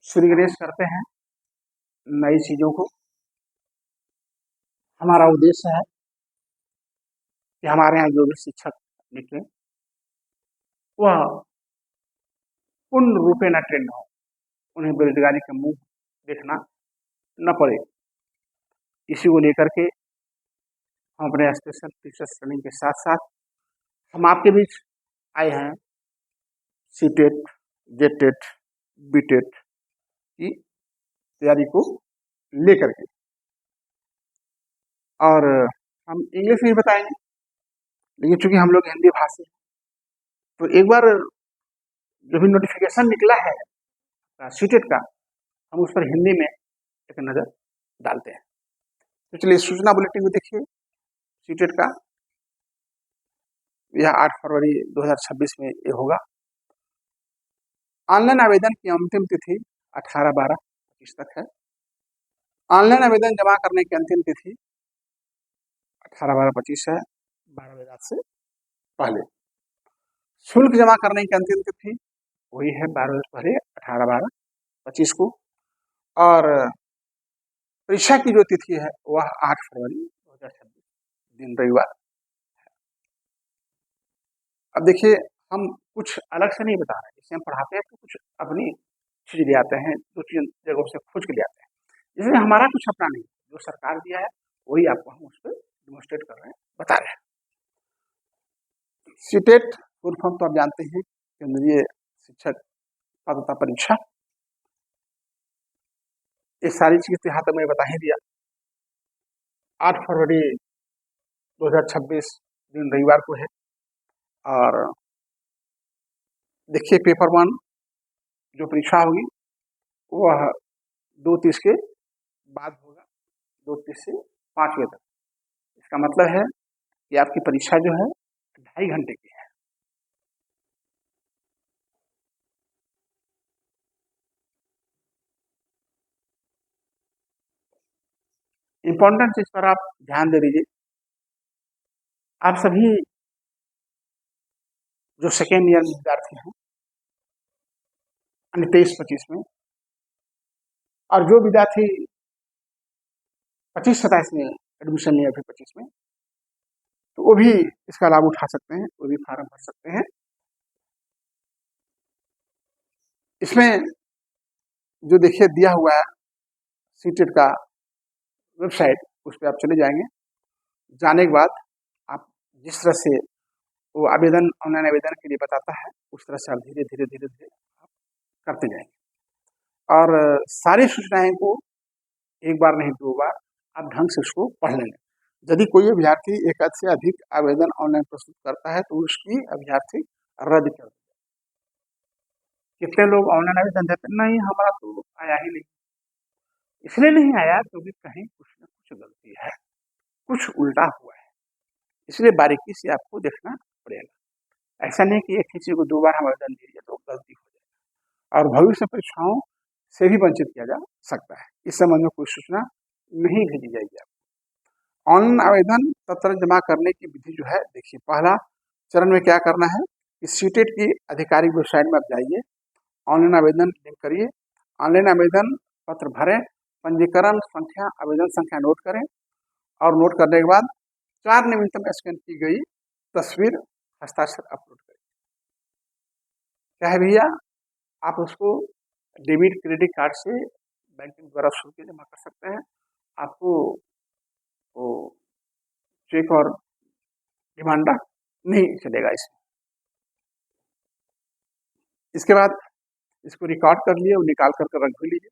श्री गणेश करते हैं नई चीजों को। हमारा उद्देश्य है कि हमारे यहाँ जो भी शिक्षक निकले वह पूर्ण रूपे न ट्रेंड हो, उन्हें बेरोजगारी का मुंह देखना न पड़े। इसी को लेकर के हम अपने स्पेशल टीचर्स ट्रेनिंग के साथ साथ हम आपके बीच आए हैं सीटेट, जेटेट, बीटेट की तैयारी को लेकर के। और हम इंग्लिश में बताएंगे, लेकिन चूंकि हम लोग हिंदी भाषी हैं, तो एक बार जो भी नोटिफिकेशन निकला है सीटेट का, हम उस पर हिंदी में एक नज़र डालते हैं। तो चलिए सूचना बुलेटिन में देखिए सीटेट का, यह 8 फरवरी 2026 में ये होगा। ऑनलाइन आवेदन की अंतिम तिथि 18/12/25 तक है। ऑनलाइन आवेदन जमा करने की अंतिम तिथि 18/12/25 है, 12 बजे रात से पहले। शुल्क जमा करने की अंतिम तिथि वही है 12 बजे पहले, 18/12/25 को। और परीक्षा की जो तिथि है वह 8 फरवरी 2026 दिन रविवार। अब देखिए हम कुछ अलग से नहीं बता रहे, जैसे हम पढ़ाते हैं तो कुछ अपनी चीज ले आते हैं, दो तीन जगहों से खोज के ले आते हैं, इसमें हमारा कुछ अपना नहीं, जो सरकार दिया है वही आपको हम उस पर डेमोन्स्ट्रेट कर रहे हैं, बता रहे हैं। सीटेट फुल फॉर्म तो आप जानते हैं, केंद्रीय शिक्षक पात्रता परीक्षा। ये सारी चीज यहाँ तक मैं बता ही दिया। 8 फरवरी 2026 दिन रविवार को है। और देखिए पेपर 1 जो परीक्षा होगी वह 2:30 के बाद होगा, 2:30 से 5 बजे तक। इसका मतलब है कि आपकी परीक्षा जो है 2.5 घंटे की है। इंपॉर्टेंट चीज पर आप ध्यान दे दीजिए। आप सभी जो सेकेंड ईयर विद्यार्थी हैं 23-25 में, और जो विद्यार्थी 25-27 में एडमिशन लिया फिर 25 में, तो वो भी इसका लाभ उठा सकते हैं, वो भी फार्म भर सकते हैं। इसमें जो देखिए दिया हुआ है सीटेट का वेबसाइट, उस पर आप चले जाएंगे। जाने के बाद आप जिस तरह से वो आवेदन ऑनलाइन आवेदन के लिए बताता है उस तरह से आप धीरे धीरे धीरे धीरे आप करते जाएंगे। और सारी सूचनाएं को एक बार नहीं 2 बार आप ढंग से उसको पढ़ लेंगे। यदि कोई अभ्यर्थी एक से अधिक आवेदन ऑनलाइन प्रस्तुत करता है तो उसकी अभ्यर्थी रद्द कर देगा। कितने लोग ऑनलाइन आवेदन देते नहीं, हमारा तो आया ही नहीं। इसलिए नहीं आया क्योंकि कहीं कुछ न कुछ गलती है, कुछ उल्टा हुआ है, इसलिए बारीकी से आपको देखना पड़ेगा। ऐसा नहीं कि एक किसी को 2 बार हम आवेदन दे दिए तो गलती हो जाए। और भविष्य परीक्षाओं से भी वंचित किया जा सकता है, इस संबंध में कोई सूचना नहीं भेजी जाएगी आपको। ऑनलाइन आवेदन पत्र जमा करने की विधि जो है देखिए, पहला चरण में क्या करना है कि सीटेट की आधिकारिक वेबसाइट में आप जाइए, ऑनलाइन आवेदन क्लिक करिए, ऑनलाइन आवेदन पत्र भरें, पंजीकरण संख्या, आवेदन संख्या नोट करें, और नोट करने के बाद 4 न्यूनतम स्कैन की गई तस्वीर हस्ताक्षर अपलोड करें। क्या है भैया, आप उसको डेबिट क्रेडिट कार्ड से बैंकिंग द्वारा शुल्क जमा कर सकते हैं। आपको वो चेक और डिमांड नहीं चलेगा इसमें। इसके बाद इसको रिकॉर्ड कर लिए और निकाल कर रख भी लीजिए।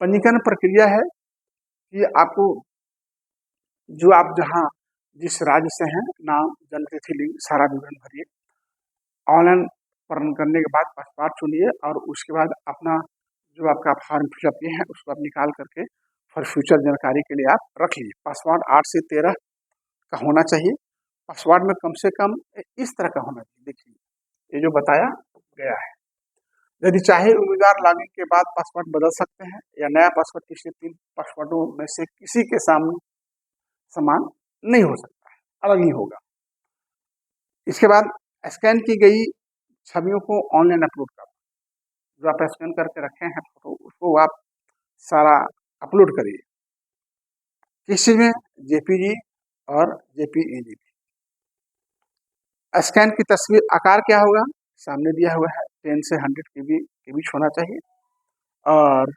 पंजीकरण प्रक्रिया है कि आपको जो आप जहाँ जिस राज्य से हैं, नाम, जन्म तिथि, लिंग, सारा विवरण भरिए। ऑनलाइन पूर्ण करने के बाद पासवर्ड चुनिए और उसके बाद अपना जो आपका फॉर्म फिलअप किए हैं उसको आप निकाल करके फॉर फ्यूचर जानकारी के लिए आप रख लीजिए। पासवर्ड 8 से 13 का होना चाहिए। पासवर्ड में कम से कम इस तरह का होना चाहिए। देखिए ये जो बताया गया है, यदि चाहे उम्मीदवार लॉगिन के बाद पासवर्ड बदल सकते हैं या नया पासवर्ड किसी 3 पासवर्डों में से किसी के सामने समान नहीं हो सकता है, अलग ही होगा। इसके बाद स्कैन की गई छवियों को ऑनलाइन अपलोड करना। जो आप स्कैन करके रखे हैं फोटो, उसको आप सारा अपलोड करिए। किस चीज में? जेपीजी और जेपीईजी। स्कैन की तस्वीर आकार क्या होगा? सामने दिया हुआ है 10 से 100 केबी के बीच होना चाहिए और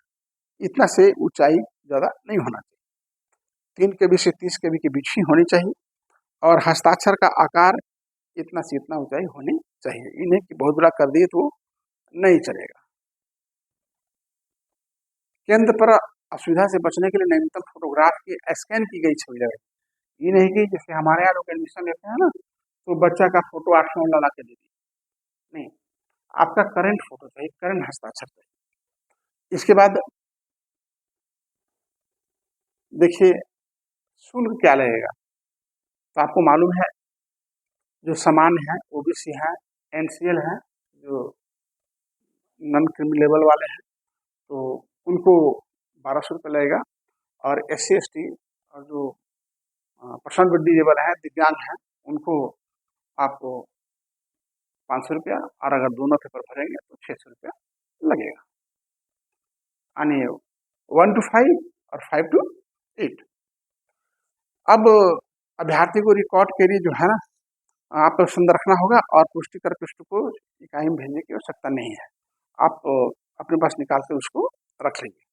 इतना से ऊंचाई ज़्यादा नहीं होना चाहिए। 3 केबी से 30 केबी के बीच ही होनी चाहिए और हस्ताक्षर का आकार इतना से इतना ऊंचाई होनी चाहिए। इन्हें कि बहुत बड़ा कर दिए तो नहीं चलेगा। केंद्र पर असुविधा से बचने के लिए न्यूनतम फोटोग्राफ की स्कैन की गई छवि लगेगी। ये नहीं कि जैसे हमारे यहाँ लोग एडमिशन लेते हैं ना, तो बच्चा का फोटो 800 ला के दे दी। नहीं, आपका करंट फोटो चाहिए, करंट हस्ताक्षर चाहिए। इसके बाद देखिए शुल्क क्या लगेगा। तो आपको मालूम है जो सामान्य है, ओबीसी है, एनसीएल है, जो नॉन क्रिमी लेवल वाले हैं, तो उनको 1200 रुपये लगेगा और SC ST और जो पर्सन विद डिजेबल है, दिव्यांग हैं, उनको आपको 500 रुपया और अगर दोनों पेपर भरेंगे तो 600 रुपया लगेगा। यानी 1 to 5 और 5 to 8। अब अभ्यर्थी को रिकॉर्ड के लिए जो है ना, आप संद रखना होगा और पुष्टिकर पृष्ठ को इकाई में भेजने की आवश्यकता नहीं है। आप अपने पास निकाल कर उसको रख लीजिए।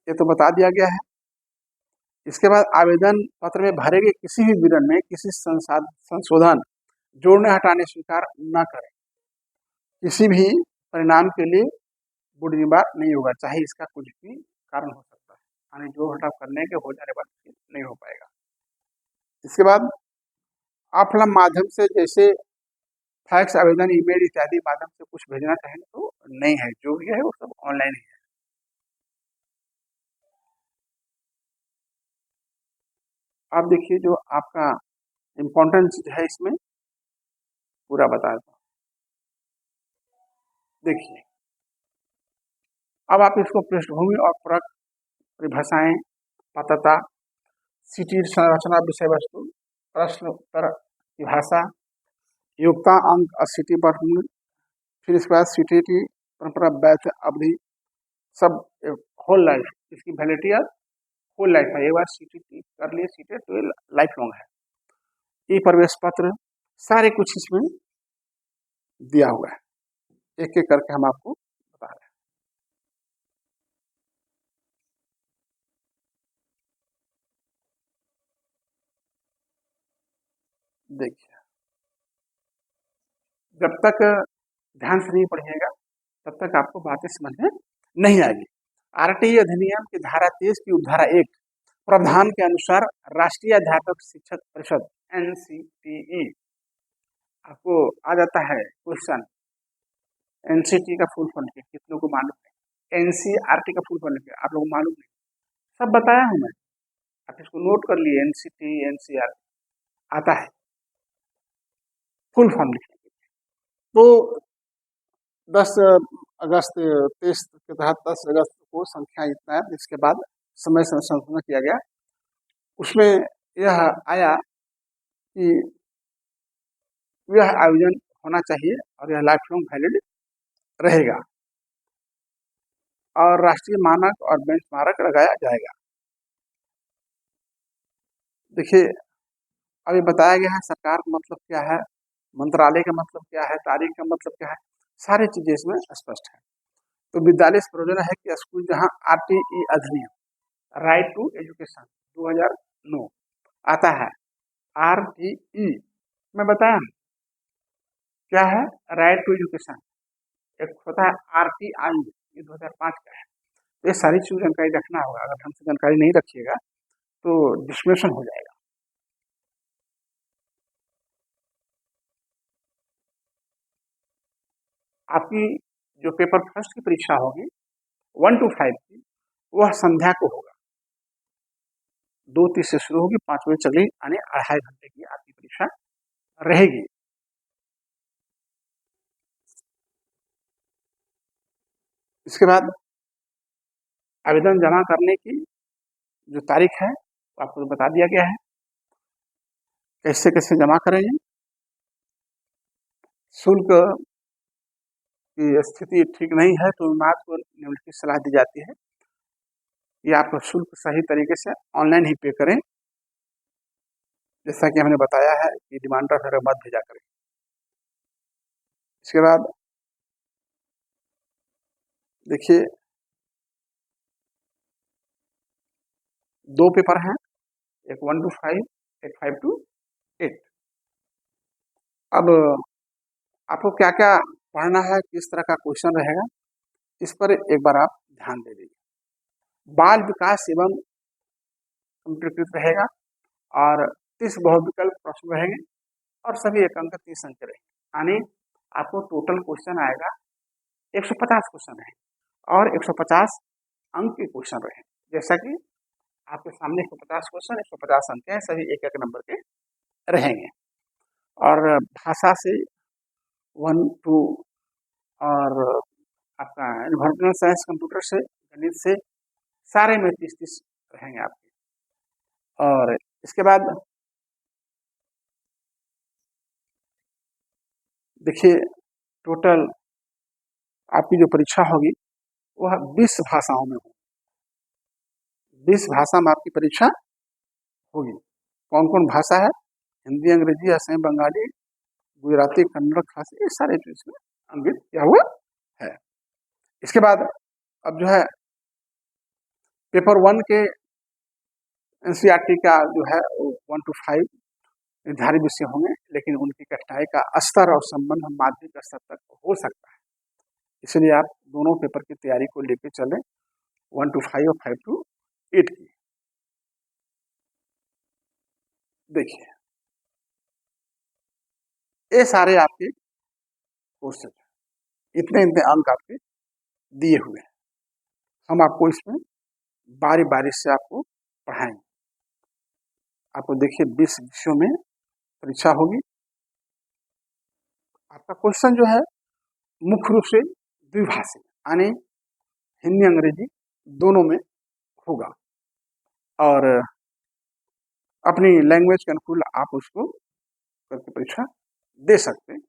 ये तो बता दिया गया है। इसके बाद आवेदन पत्र में भरे गए किसी भी विवरण में किसी संशोधन, जोड़ने हटाने स्वीकार न करें। किसी भी परिणाम के लिए बुनियाद नहीं होगा, चाहे इसका कुछ भी कारण हो सकता है, यानी जोड़ घटाव करने के हो जाने पर नहीं हो पाएगा। इसके बाद ऑफलाइन माध्यम से जैसे फैक्स, आवेदन, ईमेल इत्यादि माध्यम से कुछ भेजना चाहेंगे तो नहीं है, जो भी है वो सब ऑनलाइन ही है। अब देखिए जो आपका इम्पोर्टेंट चीज है इसमें पूरा बता देता हूँ। देखिए अब आप इसको पृष्ठभूमि और पूरक परिभाषाएं, पात्रता, सीटी संरचना, विषय वस्तु, प्रश्न उत्तर की भाषा, योग्यता अंक और सीटी वर्गमूल, फिर इसके बाद सीटीटी परंपरा, वैध अवधि, सब होल लाइफ, इसकी वैलिडिटी होल लाइफ है। एक बार सीटीटी कर लिए सीटेट तो लाइफ लॉन्ग है। ई प्रवेश पत्र सारे कुछ इसमें दिया हुआ है, एक एक करके हम आपको बता रहे हैं। देखिए जब तक ध्यान से नहीं पढ़िएगा तब तक आपको बातें समझ में नहीं आएगी। आरटीई अधिनियम की धारा 30 की उपधारा 1 प्रावधान के अनुसार राष्ट्रीय अध्यापक शिक्षक परिषद NCTE, आपको आ जाता है क्वेश्चन, एनसीटी का फुल फॉर्म क्या, कितनों को मालूम है? एनसीआरटी का फुल फॉर्म क्या, आप लोगों को मालूम नहीं? सब बताया हूं मैं, आप इसको नोट कर लिए। एनसीटी एनसीआर आता है, फुल फॉर्म लिखने के लिए। तो 10 अगस्त 23 के तहत 10 अगस्त को संख्या इतना है, इसके बाद समय संशोधन किया गया। उसमें यह आया कि यह आयोजन होना चाहिए और यह लाइफ लॉन्ग वैलिड रहेगा और राष्ट्रीय मानक और बेंचमार्क लगाया जाएगा। देखिए अभी बताया गया है सरकार का मतलब क्या है, मंत्रालय का मतलब क्या है, तारीख का मतलब क्या है, सारी चीजें इसमें स्पष्ट है। तो विद्यालय से प्रयोजन है कि स्कूल जहां आरटीई अधिनियम, राइट टू एजुकेशन 2009 आता है, आरटीई में बताया क्या है, राइट टू एजुकेशन। एक होता है आरटीआई, ये 2005 का है। तो ये सारी चीज जानकारी रखना होगा, अगर ढंग से जानकारी नहीं रखिएगा तो डिस्क्रिमिनेशन हो जाएगा। आपकी जो पेपर फर्स्ट की परीक्षा होगी 1 to 5 की, वह संध्या को होगा, 2:30 से शुरू होगी, 5 बजे चलेगी, यानी 2.5 घंटे की आपकी परीक्षा रहेगी। इसके बाद आवेदन जमा करने की जो तारीख है वो आपको बता दिया गया है, कैसे कैसे जमा करेंगे। शुल्क की स्थिति ठीक नहीं है तो अभिभावक को निम्नलिखित सलाह दी जाती है कि आप शुल्क सही तरीके से ऑनलाइन ही पे करें, जैसा कि हमने बताया है कि डिमांड ड्राफ्ट मत भेजा करें। इसके बाद देखिए 2 पेपर हैं, एक 1 to 5, एक 5 to 8। अब आपको क्या-क्या पढ़ना है, किस तरह का क्वेश्चन रहेगा, इस पर एक बार आप ध्यान दे दीजिए। बाल विकास एवं कंप्यूटरीकृत रहेगा और 30 बहुविकल्प प्रश्न रहेंगे और सभी एक अंक 30 अंक रहेंगे, यानी आपको टोटल क्वेश्चन आएगा 150 क्वेश्चन है और 150 अंक के क्वेश्चन रहेंगे। जैसा कि आपके सामने 150 क्वेश्चन 150 अंक हैं, सभी एक एक नंबर के रहेंगे। और भाषा से 1 to और आपका एनवायरमेंटल साइंस कंप्यूटर से गणित से सारे में 30-30 रहेंगे आपके। और इसके बाद देखिए टोटल आपकी जो परीक्षा होगी वह 20 भाषाओं में होगी। 20 भाषा में आपकी परीक्षा होगी। कौन कौन भाषा है? हिंदी, अंग्रेजी, असमी, बंगाली, गुजराती, कन्नड़, खासी, ये सारे जो इसमें अंकित किया हुआ है। इसके बाद अब जो है पेपर 1 के एनसीईआरटी का जो है 1 to 5 निर्धारित विषय होंगे, लेकिन उनकी कठिनाई का स्तर और संबंध माध्यमिक स्तर तक हो सकता है। इसलिए आप दोनों पेपर की तैयारी को लेकर चलें, 1 to 5 और 5 to 8 की। देखिए ये सारे आपके कोर्सेज हैं, इतने इतने अंक आपके दिए हुए हैं। हम आपको इसमें बारी बारी से आपको पढ़ाएंगे। आपको देखिए 20 विषयों में परीक्षा होगी। आपका क्वेश्चन जो है मुख्य रूप से द्विभाषी यानी हिंदी अंग्रेजी दोनों में होगा और अपनी लैंग्वेज के अनुकूल आप उसको करके परीक्षा दे सकते हैं।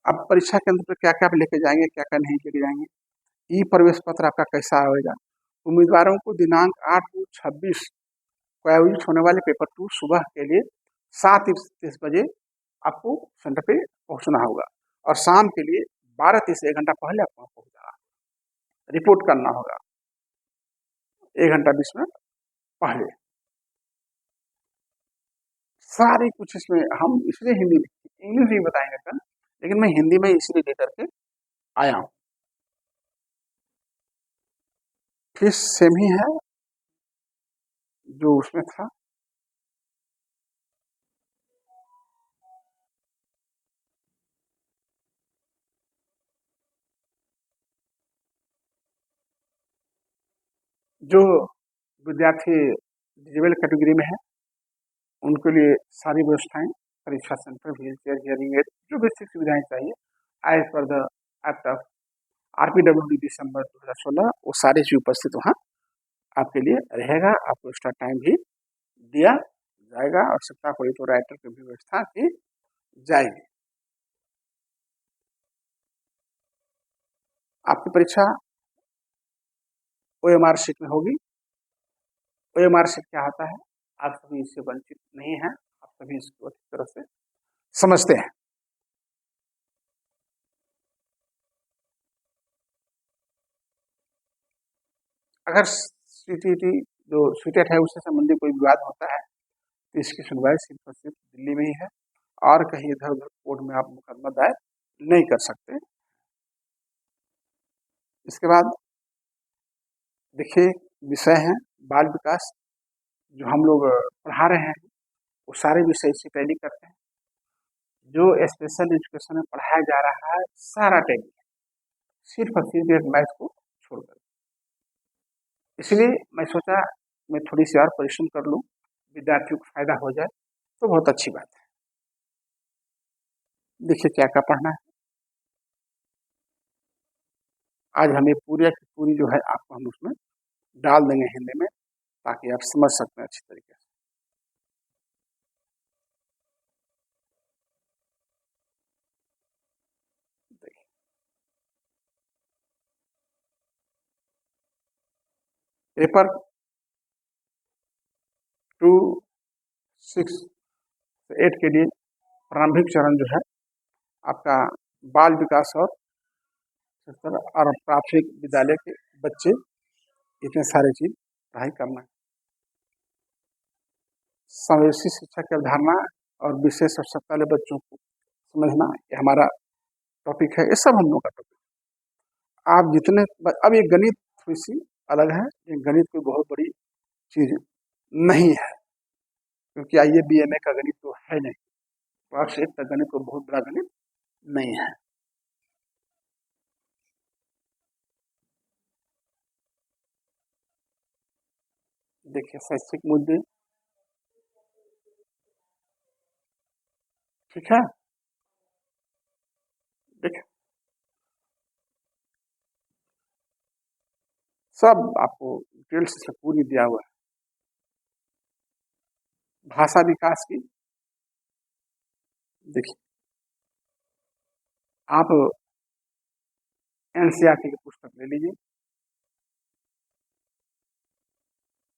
अब परीक्षा केंद्र पर क्या क्या आप लेके जाएंगे, क्या क्या नहीं लेके जाएंगे, ई प्रवेश पत्र आपका कैसा आएगा। उम्मीदवारों को दिनांक 8-26 को आयोजित होने वाले पेपर 2 सुबह के लिए 7:30 बजे आपको सेंटर पे पहुंचना होगा और शाम के लिए 12:30 1 घंटा पहले आपको पहुंच जाना, रिपोर्ट करना होगा 1 घंटा 20 मिनट पहले। सारे कुछ इसमें हम इसलिए हिंदी इंग्लिश भी बताएंगे कल, लेकिन मैं हिंदी में इसलिए लेकर के आया हूँ। फीस सेम ही है जो उसमें था। जो विद्यार्थी डिजेबल कैटेगरी में है उनके लिए सारी व्यवस्थाएं, परीक्षा centre, wheel chair, hearing aid, जो बेसिक सुविधाएं चाहिए as per the act of RPWD दिसंबर 2016 वो सारे चीज उपस्थित वहाँ आपके लिए रहेगा। आपको एक्स्ट्रा टाइम भी दिया जाएगा और आवश्यकता पड़ी तो राइटर की भी व्यवस्था की जाएगी। आपकी परीक्षा OMR शीट में होगी। OMR शीट क्या होता है, आप सभी इससे वंचित नहीं हैं, आप सभी इसको अच्छी तरह से समझते हैं। अगर CTT जो सीटेट है उससे संबंधित कोई विवाद होता है तो इसकी सुनवाई सिर्फ और सिर्फ दिल्ली में ही है और कहीं इधर उधर कोर्ट में आप मुकदमा दायर नहीं कर सकते। इसके बाद देखिए विषय हैं बाल विकास, जो हम लोग पढ़ा रहे हैं वो सारे विषय इससे टैली करते हैं। जो स्पेशल एजुकेशन में पढ़ाया जा रहा है सारा टैली, सिर्फ और सिर्फ एक मैथ को छोड़कर। इसलिए मैं सोचा मैं थोड़ी सी और परिश्रम कर लूँ, विद्यार्थियों को फायदा हो जाए तो बहुत अच्छी बात है। देखिए क्या क्या पढ़ना है। आज हमें पूरी की पूरी जो है आपको हम उसमें डाल देंगे हिंदी में, ताकि आप समझ सकते हैं अच्छी तरीके से। देखिए, पेपर 2, 6 से 8 के लिए प्रारंभिक चरण जो है आपका बाल विकास और प्राथमिक विद्यालय के बच्चे इतने सारे चीज पढ़ाई करना है। समावेशी शिक्षा की अवधारणा और विशेष आवश्यकता वाले बच्चों को समझना, ये हमारा टॉपिक है। ये सब हम लोग का टॉपिक। आप जितने अब ये गणित थोड़ी सी अलग है, ये गणित कोई बहुत बड़ी चीज नहीं है, क्योंकि IABMA का गणित तो है नहीं, क्लास 8 का गणित तो बहुत बड़ा गणित नहीं है। देखिए, शैक्षिक मुद्दे, ठीक है। देखिए, सब आपको डिटेल्स से पूरी दिया हुआ है। भाषा विकास की, देखिए, आप NCERT की पुस्तक ले लीजिए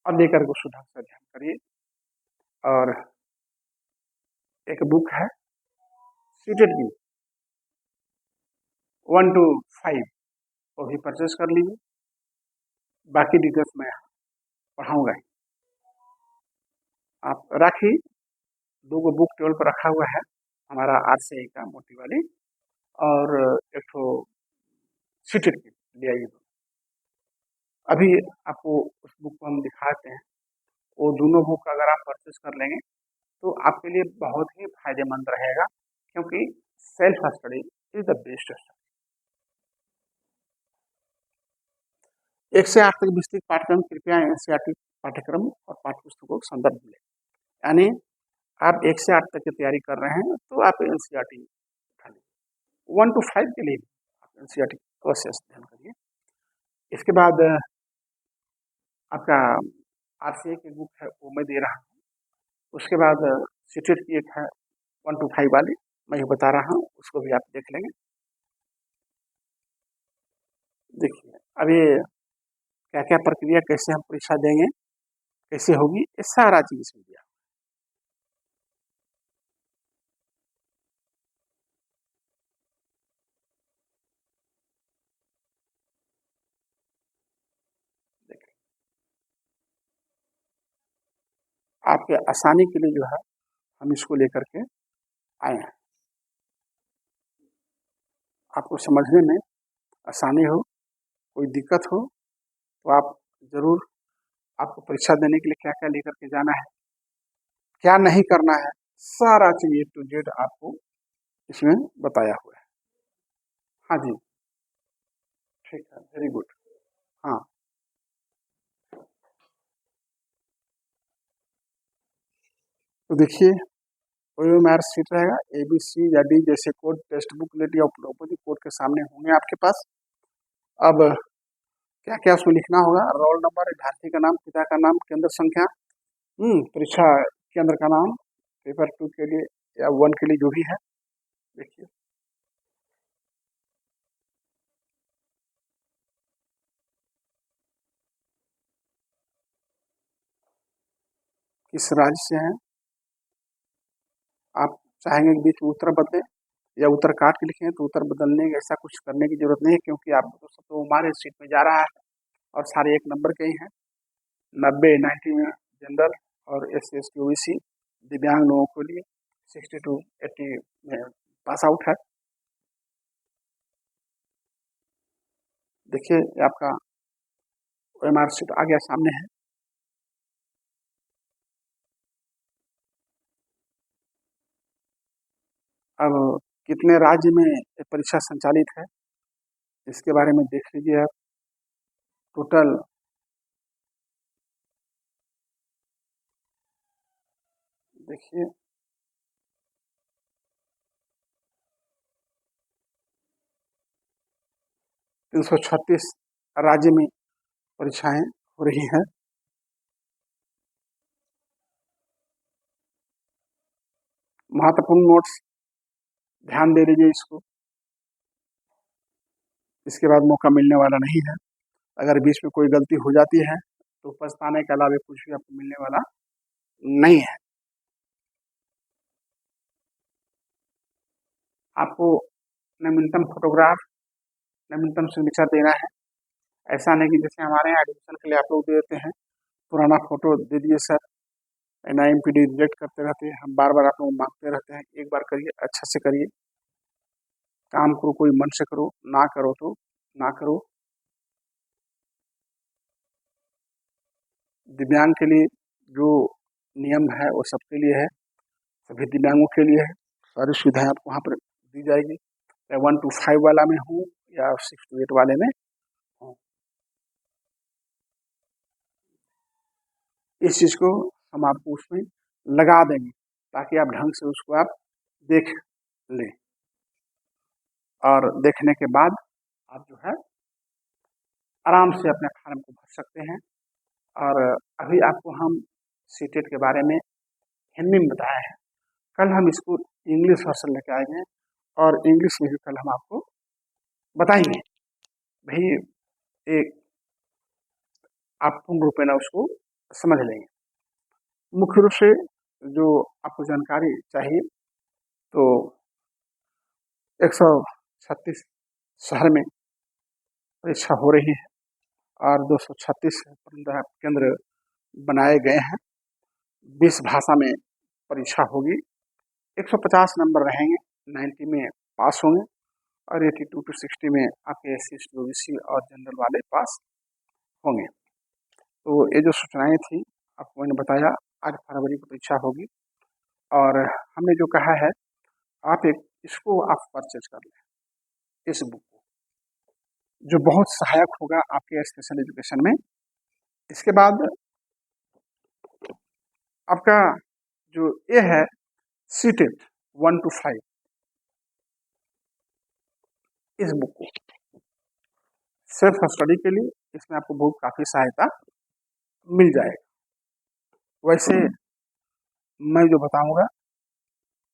और लेकर के सुधार से अध्ययन करिए। और एक बुक है सीटेड की 1 to 5, वो भी परचेज कर लीजिए। बाकी डिटेल्स मैं पढ़ाऊंगा ही। आप राखी 2 गो बुक टेबल पर रखा हुआ है, हमारा RCI का मोटी वाली, और एक तो सीटेड की ले आइए। अभी आपको उस बुक को हम दिखाते हैं। वो दोनों बुक अगर आप परचेज कर लेंगे तो आपके लिए बहुत ही फायदेमंद रहेगा, क्योंकि self study is the best study. 1 से 8 तक विस्तृत पाठ्यक्रम कृपया NCERT पाठ्यक्रम और पाठ्यपुस्तकों के संदर्भ में, यानी आप 1 से 8 तक की तैयारी कर रहे हैं तो आप NCERT उठा लीजिए। 1 to 5 के लिए आप NCERT अवश्य अध्ययन करिए। इसके बाद आपका RCI की बुक है, वो मैं दे रहा हूँ। उसके बाद सीटेड की एक है 1 to 5 वाली, मैं ये बता रहा हूँ, उसको भी आप देख लेंगे। देखिए, अब ये क्या क्या प्रक्रिया, कैसे हम परीक्षा देंगे, कैसे होगी, ये सारा चीज इसमें दिया। देखिए, आपके आसानी के लिए जो है हम इसको लेकर के आए हैं, आपको समझने में आसानी हो, कोई दिक्कत हो तो आप जरूर, आपको परीक्षा देने के लिए क्या क्या लेकर के जाना है, क्या नहीं करना है, सारा चीज A to Z आपको इसमें बताया हुआ है। हाँ जी, ठीक है, वेरी गुड। हाँ, तो देखिए, OMR सीट रहेगा, ABC या D जैसे कोड टेक्स्ट बुकलेट या उपलब्ध कोड के सामने होंगे आपके पास। अब क्या क्या उसमें लिखना होगा, रोल नंबर, विद्यार्थी का नाम, पिता का नाम, केंद्र संख्या, परीक्षा केंद्र का नाम, पेपर 2 के लिए या 1 के लिए जो भी है। देखिए, किस राज्य से हैं, आप चाहेंगे कि बीच में उत्तर बदले या उत्तर काट के लिखे तो उत्तर बदलने की, ऐसा कुछ करने की जरूरत नहीं है, क्योंकि आप तो सब तो हमारे सीट में जा रहा है और सारे 1 नंबर के ही हैं। 90, 90 में जनरल और SC ST OBC दिव्यांग लोगों के लिए 60 to 80 में पास आउट है। देखिए, आपका OMR सीट आ गया सामने है। अब कितने राज्य में ये परीक्षा संचालित है, इसके बारे में देख लीजिए आप। टोटल देखिए, 336 राज्य में परीक्षाएं हो रही है। महत्वपूर्ण नोट्स, ध्यान दे लीजिए इसको, इसके बाद मौका मिलने वाला नहीं है। अगर बीच में कोई गलती हो जाती है तो पछताने के अलावा कुछ भी आपको मिलने वाला नहीं है। आपको नवीनतम फोटोग्राफ, नवीनतम सिग्नेचर देना है। ऐसा नहीं कि जैसे हमारे यहाँ एडमिशन के लिए आप लोग दे देते हैं, पुराना फोटो दे दिए सर, NIMPD रिजेक्ट करते रहते हैं, हम बार बार आप लोग मांगते रहते हैं। एक बार करिए, अच्छा से करिए, काम को कोई मन से करो, ना करो तो ना करो। दिव्यांग के लिए जो नियम है वो सबके लिए है, सभी दिव्यांगों के लिए है। सारी सुविधाएं आपको वहाँ पर दी जाएगी, चाहे 1 to 5 वाला में हो या 6 to 8 वाले में हो। इस चीज़ को हम आपको उसमें लगा देंगे ताकि आप ढंग से उसको आप देख लें, और देखने के बाद आप जो है आराम से अपने फार्म को भर सकते हैं। और अभी आपको हम सीटेट के बारे में हिंदी में बताया है, कल हम इसको इंग्लिश वर्जन लेके आएंगे और इंग्लिश में भी कल हम आपको बताएंगे। भाई एक आप पूर्ण रूप में उसको समझ लेंगे। मुख्य रूप से जो आपको जानकारी चाहिए तो 136 शहर में परीक्षा हो रही है और 236 केंद्र बनाए गए हैं। 20 भाषा में परीक्षा होगी। 150 नंबर रहेंगे, 90 में पास होंगे और 82 to 60 में आपके SC OBC और जनरल वाले पास होंगे। तो ये जो सूचनाएं थी आपको मैंने बताया, 8 फरवरी को परीक्षा होगी और हमने जो कहा है आप इसको आप परचेज कर लें, इस बुक को, जो बहुत सहायक होगा आपके स्पेशल एजुकेशन में। इसके बाद आपका जो ये है सीटेट 1 to 5, इस बुक को सेल्फ स्टडी के लिए इसमें आपको बहुत काफ़ी सहायता मिल जाएगा। वैसे मैं जो बताऊंगा,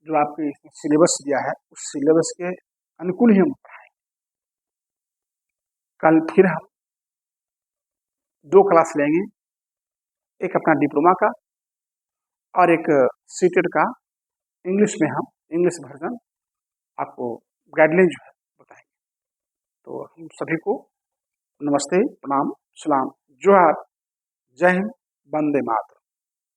जो आपके इसमें सिलेबस दिया है उस सिलेबस के अनुकूल ही हम पढ़ाएंगे। कल फिर हम 2 क्लास लेंगे, एक अपना डिप्लोमा का और एक सीटेट का इंग्लिश में, हम इंग्लिश वर्जन आपको गाइडलाइन जो है बताएंगे। तो हम सभी को नमस्ते, प्रणाम, सलाम, जोहार, जय हिंद, वंदे मातरम।